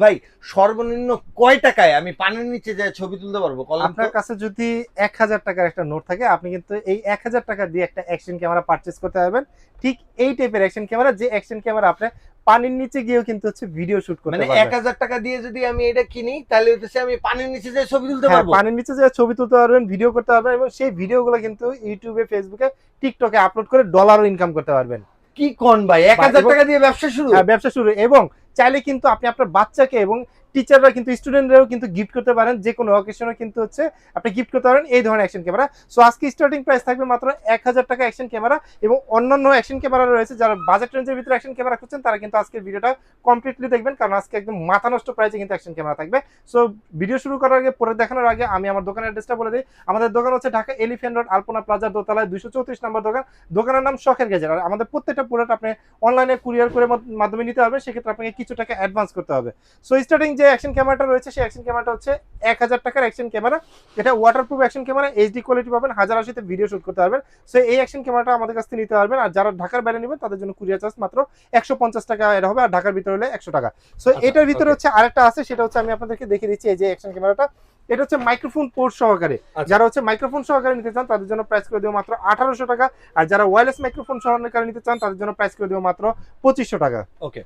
ভাই সর্বনিম্ন কয় টাকায় আমি পানির নিচে যে ছবি তুলতে পারবো? আপনার কাছে যদি 1000 টাকার একটা নোট থাকে, আপনি কিন্তু এই 1000 টাকা দিয়ে একটা অ্যাকশন ক্যামেরা পারচেজ করতে পারবেন। ঠিক এই টাইপের অ্যাকশন ক্যামেরা, যে অ্যাকশন ক্যামেরা আপনি পানির নিচে গিয়েও কিন্তু হচ্ছে ভিডিও শুট করতে মানে পারবেন। 1000 টাকা দিয়ে যদি আমি এটা কিনি তাহলে হচ্ছে আমি পানির নিচে যে ছবি তুলতে হ্যাঁ, পারবো? পানির নিচে যে ছবি তুলতে পারবেন, ভিডিও করতে পারবেন, এবং সেই ভিডিওগুলো কিন্তু ইউটিউবে, ফেসবুকে, টিকটকে আপলোড করে ডলারও ইনকাম করতে পারবেন। কি কোন ভাই, 1000 এবং টাকা দিয়ে ব্যবসা শুরু? হ্যাঁ, ব্যবসা শুরু। এবং চাইলে কিন্তু আপনি আপনার বাচ্চাকে এবং টিচাররা কিন্তু স্টুডেন্টরাও কিন্তু গিফট করতে পারেন, যে কোনো অকেশনে কিন্তু হচ্ছে আপনি গিফট করতে পারেন এই ধরনের অ্যাকশন ক্যামেরা। সো আজকে স্টার্টিং প্রাইস থাকবে মাত্র 1000 টাকা অ্যাকশন ক্যামেরা। এবং অন্যান্য অ্যাকশন ক্যামেরা রয়েছে, যারা বাজেট রেঞ্জের ভিতরে অ্যাকশন ক্যামেরা খুঁজছেন তারা কিন্তু আজকের ভিডিওটা কমপ্লিটলি দেখবেন, কারণ আজকে একদম মাথা নষ্ট প্রাইসে কিন্তু অ্যাকশন ক্যামেরা থাকবে। সো ভিডিও শুরু করার আগে, পরে দেখানোর আগে আমি আমার দোকানের অ্যাড্রেসটা বলে দিই। আমাদের দোকান হচ্ছে ঢাকা এলিফ্যান্ট রোড, আলপনা প্লাজার দোতলায় 234 নম্বর দোকান। দোকানের নাম শখের গ্যাজেট। আর আমাদের প্রত্যেকটা প্রোডাক্ট আপনি অনলাইনে কুরিয়ার করে মাধ্যমে নিতে হবে, সেক্ষেত্রে আপনাকে কিছু টাকা অ্যাডভান্স করতে হবে। সো স্টার্টিং যে অ্যাকশন ক্যামেরাটা রয়েছে, সেই অ্যাকশন ক্যামেরাটা হচ্ছে 1000 টাকার অ্যাকশন ক্যামেরা। এটা waterproof action camera, HD quality পাবেন, 1080তে ভিডিও শুট করতে পারবেন। সো এই অ্যাকশন ক্যামেরাটা আমাদের কাছ থেকে নিতে পারবেন। আর যারা ঢাকার বাইরে নেবেন তাদের জন্য কুরিয়ার চার্জ মাত্র 150 টাকা এর হবে, আর ঢাকার ভিতরে হলে 100 টাকা। সো এটার ভিতরে হচ্ছে আরেকটা আছে, সেটা হচ্ছে আমি আপনাদেরকে দেখিয়ে দিচ্ছি। এই যে অ্যাকশন ক্যামেরাটা, এটা হচ্ছে মাইক্রোফোন পোর্ট সহকারে। যারা হচ্ছে মাইক্রোফোন সহকারে নিতে চান তাদের জন্য প্রাইস করে দেবো মাত্র 1800 টাকা। আর যারা ওয়্যারলেস মাইক্রোফোন সহকারে নিতে চান তাদের জন্য প্রাইস করে দেবো মাত্র 2500 টাকা। ওকে।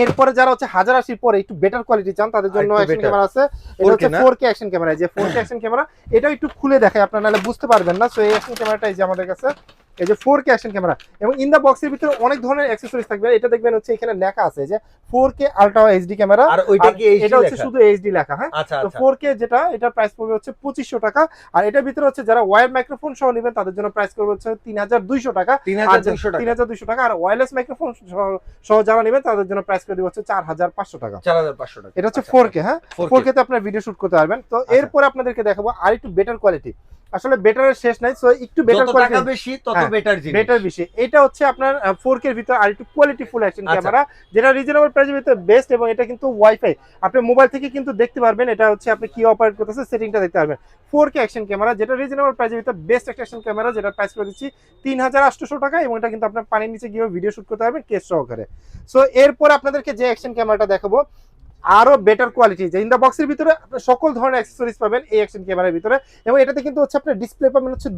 এরপরে যারা হচ্ছে 1080 পরে একটু বেটার কোয়ালিটি চান তাদের জন্য অ্যাকশন ক্যামেরা আছে। এটা হচ্ছে 4K অ্যাকশন ক্যামেরা। যে 4K অ্যাকশন ক্যামেরা, এটা একটু খুলে দেখাই, আপনারা নাহলে বুঝতে পারবেন না। সো এই অ্যাকশন ক্যামেরাটা এই যে আমাদের কাছে, এই যে 4K অ্যাকশন ক্যামেরা, এবং ইন দা বক্সের ভিতরে অনেক ধরনের অ্যাকসেসরিজ থাকবে। এটা দেখবেন হচ্ছে এখানে লেখা আছে যে 4K আলট্রা এইচডি ক্যামেরা, আর ওইটা কি এইচডি এটা হচ্ছে লেখা? শুধু এইচডি লেখা। হ্যাঁ, আচ্ছা তো আচ্ছা। 4K যেটা, এটা প্রাইস পড়বে হচ্ছে 2500 টাকা। আর এটার ভিতরে হচ্ছে যারা ওয়্যার মাইক্রোফোন সহ নেবেন তাদের জন্য প্রাইস করবে হচ্ছে 3200 টাকা। 3200 টাকা। 3200 টাকা। আর ওয়্যারলেস মাইক্রোফোন সহ যারা নেবেন তাদের জন্য প্রাইস করে দিব হচ্ছে 4500 টাকা। 4500 টাকা। এটা হচ্ছে 4K। হ্যাঁ, 4K তে আপনারা ভিডিও শুট করতে পারবেন। তো এরপর আপনাদেরকে দেখাবো আর একটু বেটার কোয়ালিটি। আসলে বেটারের শেষ নাই, সো একটু বেটার যত কোয়ালিটি, টাকা বেশি তত বেটার জিনিস। বেটার বেশি। এটা হচ্ছে আপনার 4K এর ভিতর আর একটু কোয়ালিটি ফুল অ্যাকশন ক্যামেরা, যেটা রিজনেবল প্রাইসের ভিতরে বেস্ট। এবং এটা কিন্তু ওয়াইফাই, আপনি মোবাইল থেকে কিন্তু দেখতে পারবেন। এটা হচ্ছে আপনি কি অপারেট করতেছে সেটিংটা দেখতে পারবেন। 4K অ্যাকশন ক্যামেরা, যেটা রিজনেবল প্রাইসের ভিতরে বেস্ট একটা অ্যাকশন ক্যামেরা, যেটা প্রাইস করে দিচ্ছি 3800 টাকা। এবং এটা কিন্তু আপনার পানির নিচে গিয়ে ভিডিও শুট করতে পারবেন কেস সহকারে। সো এরপর আপনাদেরকে যে অ্যাকশন ক্যামেরাটা দেখাবো আরো বেটার কোয়ালিটি, যে ইন দা বক্সের ভিতরে আপনি সকল ধরনের অ্যাকসেসরিজ পাবেন এই অ্যাকশন ক্যামেরার ভিতরে। এবং এটাতে কিন্তু হচ্ছে আপনার ডিসপ্লে পাবেন হচ্ছে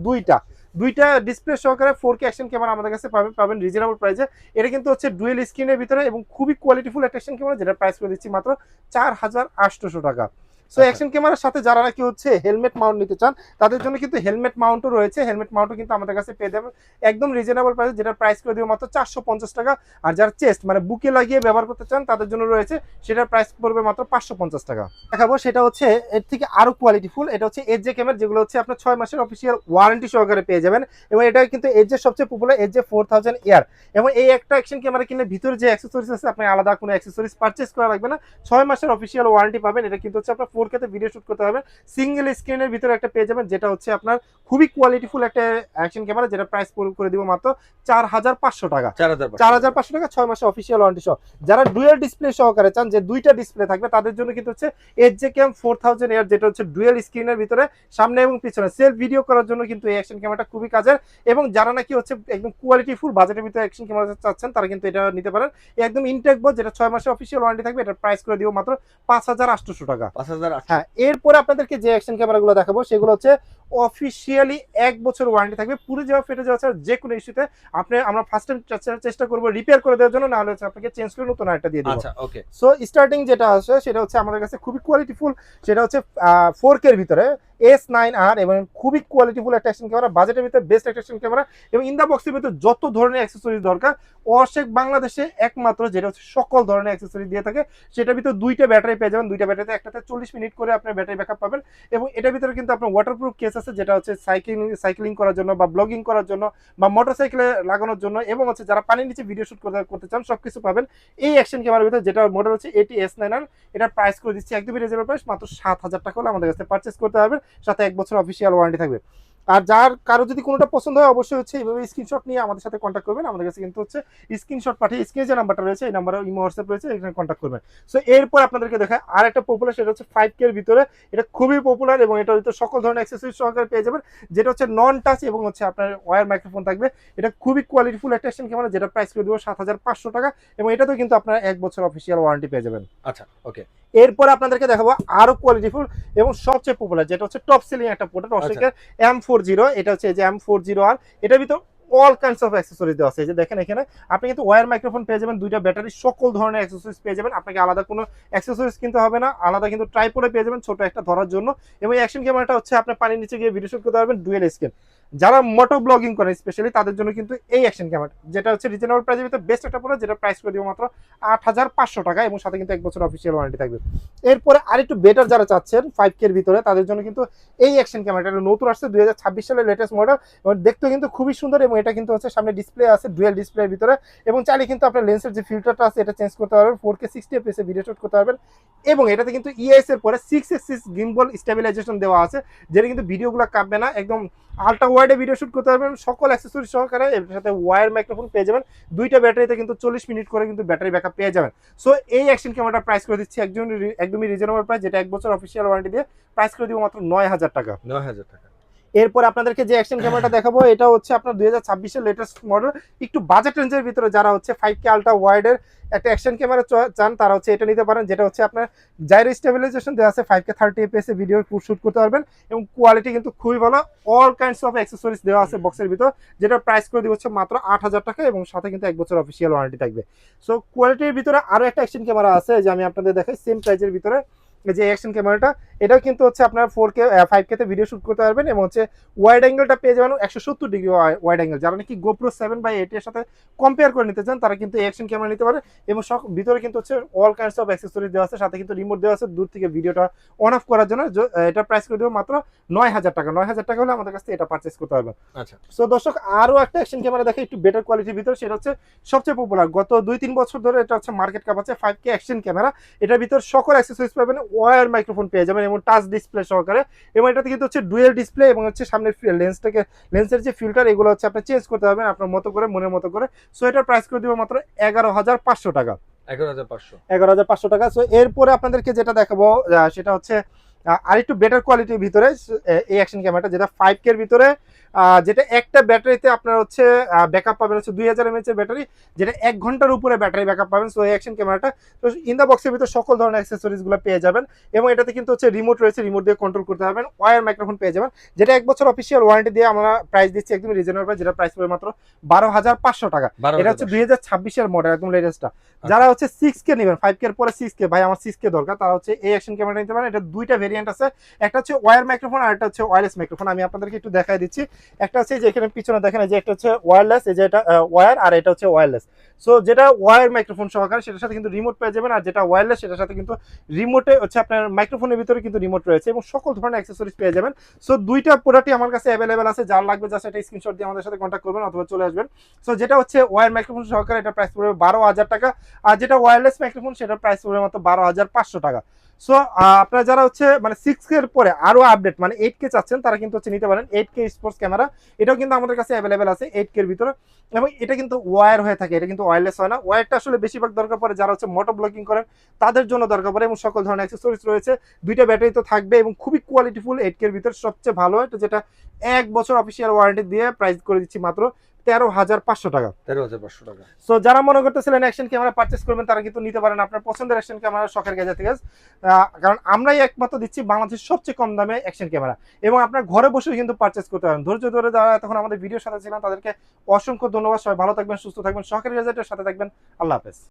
দুইটা ডিসপ্লে সহকারে 4K অ্যাকশন ক্যামেরা আমাদের কাছে পাবেন রিজনেবল প্রাইসে। এটা কিন্তু হচ্ছে ডুয়েল স্ক্রিনের ভিতরে এবং খুবই কোয়ালিটিফুল একটা অ্যাকশন ক্যামেরা, যেটা প্রাইস করে দিচ্ছি মাত্র 4800 টাকা। সো অ্যাকশন ক্যামেরার সাথে যারা নাকি হচ্ছে হেলমেট মাউন্ট নিতে চান তাদের জন্য কিন্তু হেলমেট মাউন্টও রয়েছে। হেলমেট মাউন্টও কিন্তু আমাদের কাছে পেয়ে যাবেন একদম রিজনেবল প্রাইসে, যেটা প্রাইস করে দিব মাত্র 450 টাকা। আর যারা চেস্ট মানে বুকে লাগিয়ে ব্যবহার করতে চান তাদের জন্য রয়েছে, সেটার প্রাইস পড়বে মাত্র 550 টাকা। দেখাবো সেটা হচ্ছে এর থেকে আরো কোয়ালিটিফুল। এটা হচ্ছে এজে ক্যামেরা, যেগুলো হচ্ছে আপনার 6 মাসের অফিসিয়াল ওয়ারেন্টি সহকারে পেয়ে যাবেন। এবং এটা কিন্তু এজের সবচেয়ে পপুলার এজে 4000 এয়ার। এবং এই একটা অ্যাকশন ক্যামেরা কিনলে ভিতরে যে অ্যাকসেসরিজ আছে আপনি আলাদা কোনো অ্যাকসেসরিজ পারচেজ করা লাগবে না, 6 মাসের অফিসিয়াল ওয়ারেন্টি পাবেন। এটা কিন্তু হচ্ছে আপনার 4K তে ভিডিও শুট করতে হবে, সিঙ্গেল স্ক্রিনের ভিতরে একটা পেয়ে যাবেন, যেটা হচ্ছে আপনার খুবই কোয়ালিটিফুল একটা অ্যাকশন ক্যামেরা, যেটা প্রাইস করে দিব মাত্র 4500 টাকা। 4500 টাকা 6 মাসের অফিসিয়াল ওয়ারেন্টি সহ। যারা ডুয়াল ডিসপ্লে সহকারে চান, যে দুইটা ডিসপ্লে থাকবে, তাদের জন্য কিন্তু হচ্ছে এজে ক্যাম 4000 এয়ার, যেটা হচ্ছে ডুয়াল স্ক্রিনের ভিতরে সামনে এবং পিছনে সেলফ ভিডিও করার জন্য কিন্তু এই অ্যাকশন ক্যামেরাটা খুবই কাজের। এবং যারা নাকি হচ্ছে একদম কোয়ালিটিফুল বাজেটের ভিতরে অ্যাকশন ক্যামেরা চাচ্ছেন তারা কিন্তু এটা নিতে পারেন। একদম ইনটেক বক্স, যেটা 6 মাসের অফিসিয়াল ওয়ারেন্টি থাকবে, এটা প্রাইস করে দিব মাত্র 5800 টাকা। 5800। হ্যাঁ, এরপরে আপনাদেরকে যে অ্যাকশন ক্যামেরাগুলো দেখাবো সেগুলো হচ্ছে অফিসিয়ালি 1 বছর ওয়ারেন্টি থাকবে। পুরো যাওয়া ফেটে যাওয়া ছাড়া যে কোনো ইস্যুতে আমরা ফার্স্ট টাইম চেষ্টা করবো রিপেয়ার করে দেওয়ার জন্য, না হলে আপনাকে চেঞ্জ করে নতুন একটা দিয়ে দেবো। আচ্ছা ওকে। সো স্টার্টিং যেটা আছে সেটা হচ্ছে আমাদের কাছে খুবই কোয়ালিটিফুল, সেটা হচ্ছে 4K এর ভিতরে S9R, এবং খুবই কোয়ালিটিফুল একটা অ্যাকশন ক্যামেরা, বাজেটের ভিতরে বেস্ট একটা অ্যাকশন ক্যামেরা। এবং ইন দা বক্সের ভিতরে যত ধরনের অ্যাকসেসরিজ দরকার অশেক বাংলাদেশে একমাত্র যেটা হচ্ছে সকল ধরনের অ্যাকসেসরি দিয়ে থাকে। সেটার ভিতরে দুইটা ব্যাটারি পেয়ে যাবেন, দুইটা ব্যাটারিতে একটাতে 40 মিনিট করে আপনার ব্যাটারি ব্যাকআপ পাবেন। এবং এটার ভিতরে কিন্তু আপনার ওয়াটারপ্রুফ কেস আছে, যেটা হচ্ছে সাইক্লিং করার জন্য বা ব্লগিং করার জন্য বা মোটরসাইকেলে লাগানোর জন্য, এবং হচ্ছে যারা পানির নিচে ভিডিও শুট করতে চান সবকিছু পাবেন এই অ্যাকশন ক্যামেরার ভিতরে, যেটা মডেল হচ্ছে AT S9R। এটার প্রাইস করে দিচ্ছি একদমই রিজনেবল প্রাইস, মাত্র 7000 টাকা হলে আমাদের কাছে পারচেস করতে হবে, সাথে 1 বছর অফিসিয়াল ওয়ারেন্টি থাকবে। আর যার কারো যদি কোনোটা পছন্দ হয় অবশ্যই হচ্ছে এইভাবে স্ক্রিনশট নিয়ে আমাদের সাথে কন্ট্যাক্ট করবেন। আমাদের কাছে কিন্তু হচ্ছে স্ক্রিনশট পাঠিয়ে স্ক্রিনে যে নাম্বারটা রয়েছে এই নাম্বারে ইমো হোয়াটসঅ্যাপ রয়েছে, এখানে কন্ট্যাক্ট করবেন। সো এরপর আপনাদেরকে দেখায় আর একটা পপুলার, সেটা হচ্ছে 5K এর ভিতরে। এটা খুবই পপুলার এবং এটার ভিতরে সকল ধরনের অ্যাক্সেসরিজ সহকারে পেয়ে যাবেন, যেটা হচ্ছে নন টাচ এবং হচ্ছে আপনার ওয়্যার মাইক্রোফোন থাকবে। এটা খুবই কোয়ালিটিফুল একটা অ্যাকশন ক্যামেরা, যেটা প্রাইস করে দেবো 7500 টাকা এবং এটাতেও কিন্তু আপনার 1 বছর অফিসিয়াল ওয়ারেন্টি পেয়ে যাবেন। আচ্ছা, ওকে। এরপর আপনাদেরকে দেখাবো আরো কোয়ালিটিফুল এবং সবচেয়ে পপুলার, যেটা হচ্ছে টপ সেলিং একটা প্রোডাক্ট, অস্ট্রিকের M40। এটা হচ্ছে যে M40R, এটার ভিতর অল কাইন্ডস অফ অ্যাক্সেসরিজ দেওয়া আছে। এই যে দেখেন এখানে আপনি কিন্তু ওয়্যার মাইক্রোফোন পেয়ে যাবেন, দুইটা ব্যাটারি, সকল ধরনের অ্যাক্সেসরিজ পেয়ে যাবেন। আপনাকে আলাদা কোনো অ্যাক্সেসরিজ কিনতে হবে না, আলাদা কিন্তু ট্রাইপডে পেয়ে যাবেন ছোট একটা ধরার জন্য। এবং অ্যাকশন ক্যামেরাটা হচ্ছে আপনি পানির নিচে গিয়ে ভিডিও শুট করতে পারবেন, ডুয়েল স্ক্রিন। যারা মোটো ব্লগিং করেন স্পেশালি তাদের জন্য কিন্তু এই অ্যাকশন ক্যামেরা, যেটা হচ্ছে রিজনেবল প্রাইসের ভিতরে বেস্ট একটা প্রোডাক্ট, যেটা প্রাইস করে দিব মাত্র 8500 টাকা এবং সাথে কিন্তু 1 বছর অফিসিয়াল ওয়ারেন্টি থাকবে। এরপরে আরেকটু বেটার যারা চাচ্ছেন 5K এর ভিতরে, তাদের জন্য কিন্তু এই অ্যাকশন ক্যামেরাটা নতুন আসছে 2026 সালের লেটেস্ট মডেল এবং দেখতে কিন্তু খুবই সুন্দর। এবং এটা কিন্তু হচ্ছে সামনে ডিসপ্লে আছে ডুয়াল ডিসপ্লের ভিতরে এবং চাইলে কিন্তু আপনার লেন্সের যে ফিল্টারটা আছে এটা চেঞ্জ করতে পারবেন, 4K 60 fps এ ভিডিও শুট করতে পারবেন। এবং এটাতে কিন্তু ইএস এর পরে 6 এক্সিস গিম্বল স্টেবিলাইজেশন দেওয়া আছে, যেটা কিন্তু ভিডিওগুলো কাঁপবে না, একদম আলট্রা ওয়াইডে ভিডিও শুট করতে পারবেন সকল অ্যাক্সেসরি সহকারে। এর সাথে ওয়্যার মাইক্রোফোন পেয়ে যাবেন, দুইটা ব্যাটারিতে কিন্তু 40 মিনিট করে কিন্তু ব্যাটারি ব্যাকআপ পেয়ে যাবেন। সো এই অ্যাকশন ক্যামেরাটা প্রাইস করে দিচ্ছি একদমই রিজনেবল প্রাইস, যেটা 1 বছর অফিসিয়াল ওয়ারেন্টি দিয়ে প্রাইস করে দিব মাত্র 9000 টাকা। 9000 টাকা। এরপর আপনাদেরকে যে অ্যাকশন ক্যামেরাটা দেখাবো এটা হচ্ছে আপনার 2026 এর লেটেস্ট মডেল। একটু বাজেট রেঞ্জের ভিতরে যারা হচ্ছে 5K আলট্রা ওয়াইডের একটা অ্যাকশন ক্যামেরা চান তারা হচ্ছে এটা নিতে পারেন, যেটা হচ্ছে আপনার জাইরো স্টেবিলাইজেশন দেওয়া আছে, 5K 30 fps এ ভিডিও শুট করতে পারবেন এবং কোয়ালিটি কিন্তু খুবই ভালো। অল কাইন্ডস অফ অ্যাক্সেসরিজ দেওয়া আছে বক্সের ভিতর, যেটা প্রাইস করে দিব হচ্ছে মাত্র 8000 টাকা এবং সাথে কিন্তু 1 বছর অফিসিয়াল ওয়ারেন্টি থাকবে। সো কোয়ালিটির ভিতরে আরো একটা অ্যাকশন ক্যামেরা আছে যে আমি আপনাদের দেখাই সেম প্রাইজের ভিতরে। যে অ্যাকশন ক্যামেরাটা এটাও কিন্তু হচ্ছে আপনার 4K 5K তে ভিডিও শুট করতে পারবেন এবং হচ্ছে ওয়াইড অ্যাঙ্গেলটা পেয়ে যাবেন 170 ডিগ্রি ওয়াইড অ্যাঙ্গেল। যারা নাকি GoPro 7/8 এর সাথে কম্পেয়ার করে নিতে চান তারা কিন্তু অ্যাকশন ক্যামেরা নিতে পারে এবং সব ভিতরে কিন্তু হচ্ছে অল কাইন্ডস অফ অ্যাক্সেসরিজ দেওয়া আছে, সাথে কিন্তু রিমোট দেওয়া আছে দূর থেকে ভিডিওটা অন অফ করার জন্য। এটা প্রাইস করে দেবো মাত্র 9000 টাকা। 9000 টাকা হলে আমাদের কাছ থেকে এটা পারচেজ করতে পারবেন। আচ্ছা, সো দর্শক আরো একটা অ্যাকশন ক্যামেরা দেখে একটু বেটার কোয়ালিটির ভিতর, সেটা হচ্ছে সবচেয়ে পপুলার গত 2-3 বছর ধরে এটা হচ্ছে মার্কেট কাপ আছে 5K অ্যাকশন ক্যামেরা। এটার ভিতর সকল অ্যাক্সেসরিজ পাবেন, ওয়্যার মাইক্রোফোন পেয়ে যাবেন এবং টাচ ডিসপ্লে সহকারে। এবং এটাতে কিন্তু হচ্ছে ডুয়েল ডিসপ্লে এবং হচ্ছে সামনের লেন্সের যে ফিল্টার এগুলো হচ্ছে আপনি চেঞ্জ করতে পারবেন আপনার মতো করে, মনের মতো করে। সো এটার প্রাইস করে দিব মাত্র 11500 টাকা। 11500। 11500 টাকা। সো এরপরে আপনাদেরকে যেটা দেখাবো সেটা হচ্ছে আরেকটু বেটার কোয়ালিটির ভিতরে এই অ্যাকশন ক্যামেরাটা, যেটা 5K এর ভিতরে, যেটা একটা ব্যাটারিতে আপনার হচ্ছে ব্যাকআপ পাবেন হচ্ছে 2000 mAh এর ব্যাটারি, যেটা 1 ঘন্টার উপরে ব্যাটারি ব্যাকআপ পাবেন। সো এই অ্যাকশন ক্যামেরাটা তো ইন দা বক্সের ভিতরে সকল ধরনের অ্যাক্সেসরিজ গুলো পেয়ে যাবেন এবং এটাতে কিন্তু হচ্ছে রিমোট রয়েছে, রিমোট দিয়ে কন্ট্রোল করতে পারবেন। ওয়্যার মাইক্রোফোন পেয়ে যাবেন, যেটা 1 বছর অফিসিয়াল ওয়ারেন্টি দিয়ে আমরা প্রাইস দিচ্ছি একদম রিজনেবল প্রাইস, যেটা প্রাইস পড়বে মাত্র 12500 টাকা। এটা হচ্ছে 2026 এর মডেল, একদম লেটেস্টটা। যারা হচ্ছে 6K নেবেন, 5K এর পরে 6K, ভাই আমার 6K দরকার, তারা হচ্ছে এই অ্যাকশন ক্যামেরা নিতে পারেন। এটা দুইটা ভেরিয়েন্ট আছে, একটা হচ্ছে ওয়্যার মাইক্রোফোন আর একটা হচ্ছে ওয়্যারলেস মাইক্রোফোন। আমি আপনাদেরকে একটু দেখাই দিচ্ছি। একটা হচ্ছে যে এখানে পিছনে দেখেন যে একটা হচ্ছে ওয়্যারলেস, এই যে এটা ওয়্যার আর এটা হচ্ছে ওয়্যারলেস। সো যেটা ওয়্যার মাইক্রোফোন সহকারে সেটার সাথে কিন্তু রিমোট পেয়ে যাবেন, আর যেটা ওয়্যারলেস সেটার সাথে কিন্তু রিমোটে হচ্ছে আপনার মাইক্রোফোনের ভিতরে কিন্তু রিমোট রয়েছে এবং সকল ধরনের অ্যাক্সেসরিজ পেয়ে যাবেন। সো দুইটা প্রোডাক্টই আমার কাছে অ্যাভেলেবেল আছে, যার লাগবে জাস্ট একটা স্ক্রিনশট দিয়ে আমাদের সাথে কন্ট্যাক্ট করবেন অথবা চলে আসবেন। সো যেটা হচ্ছে ওয়্যার মাইক্রোফোন সহকারে এটা প্রাইস পড়বে 12000 টাকা, আর যেটা ওয়্যারলেস মাইক্রোফোন সেটার প্রাইস পড়বে মাত্র 12500 টাকা। সো আপনারা যারা হচ্ছে মানে 6K এর পরে আরো আপডেট মানে 8K চাচ্ছেন তারা কিন্তু হচ্ছে নিতে পারেন 8K স্পোর্টস ক্যামেরা। এটাও কিন্তু আমাদের কাছে অ্যাভেলেবেল আছে 8K এর ভিতরে এবং এটা কিন্তু ওয়্যার হয়ে থাকে, এটা কিন্তু ওয়্যারলেস হয় না। ওয়্যারটা আসলে বেশিরভাগ দরকার পড়ে যারা হচ্ছে মোটো ব্লগিং করেন তাদের জন্য দরকার পড়ে এবং সকল ধরনের অ্যাক্সেসরিজ রয়েছে, দুইটা ব্যাটারি তো থাকবে এবং খুবই কোয়ালিটিফুল। 8K এর ভিতরে সবচেয়ে ভালো এটা, যেটা 1 বছর অফিসিয়াল ওয়ারেন্টি দিয়ে প্রাইস করে দিচ্ছি মাত্র 13500 টাকা। 13500 টাকা। সো যারা মনে করতেছিলেন অ্যাকশন ক্যামেরা পারচেস করবেন তারা কিন্তু নিতে পারেন আপনার পছন্দের অ্যাকশন ক্যামেরা শখের গ্যাজেট থেকে, কারণ আমরাই একমাত্র দিচ্ছি বাংলাদেশের সবচেয়ে কম দামে অ্যাকশন ক্যামেরা এবং আপনার ঘরে বসেও কিন্তু পারচেস করতে পারেন। ধৈর্য ধরে যারা তখন আমাদের ভিডিওর সাথে ছিলেন তাদেরকে অসংখ্য ধন্যবাদ। সবাই ভালো থাকবেন, সুস্থ থাকবেন, শখের গ্যাজেটের সাথে থাকবেন। আল্লাহ হাফেজ।